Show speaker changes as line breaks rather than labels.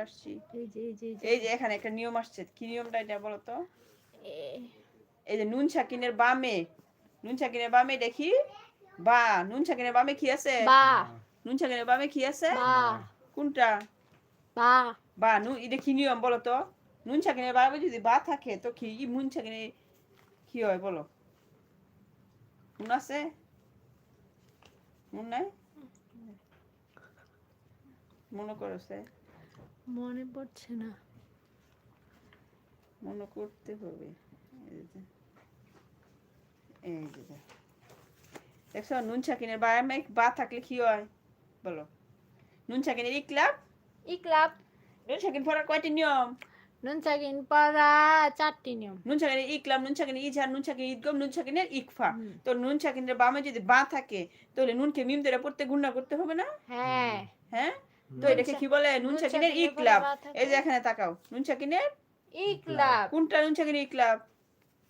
আসছি।
এই
যে এখানে একটা নিয়ম আসছে, কি নিয়মটা এটা বলো তো?
যে
এই যে নুন সাকিনের বামে দেখি বা, নুন সাকিনের বামে কি আছে?
বা
নুন সাকিনের বামে কি আছে?
বা
কোনটা?
বা
বা এটা কি নিয়ম বলো তো? নুন সাকিনের বামে যদি বা থাকে তো কি নুন সাকিনের কি হয় বলো? মনে আছে? মনে নাই? মনে করেছে?
মনে পড়ছে না।
মনে করতে হবে। এই যে দেখছো নুন সাকিনের বামে বা থাকলে কি হয় বলো? নুন সাকিনের ইকলাব, নুন সাকিন পড়ার কয়টি নিয়ম?
নুন সাকিন পড়া 4টি নিয়ম।
নুন সাকিনের ইকলাব, নুন সাকিনের ইজহার, নুন সাকিনের ইদগম, নুন সাকিনের ইকফা। তো নুন সাকিনের বামে যদি বা থাকে তাহলে নুনকে মিম ধরে পড়তে গুণনা করতে হবে না?
হ্যাঁ
হ্যাঁ, তো এটাকে কি বলে? নুন সাকিনের ইকলাব। এই যে এখানে তাকাও, নুন সাকিনের
ইকলাব।
কোনটা নুন সাকিনের ইকলাব?